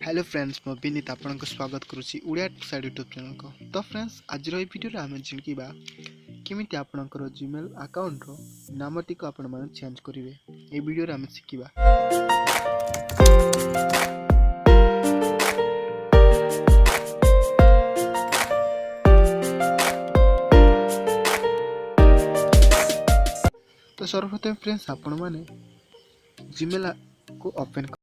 Hello friends मैं विनीत आपन को स्वागत करुच्ची उड़िया साइड यूट्यूब चैनल को। तो फ्रेंड्स आज वीडियो आम जानवा केमिति आपणकर जीमेल अकाउंट रो नामटी को आपण माने चेंज करेंगे। ये वीडियो आम शिखा। तो सर्वप्रथम फ्रेंड्स आपण माने जीमेल को open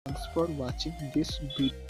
Thanks for watching this video.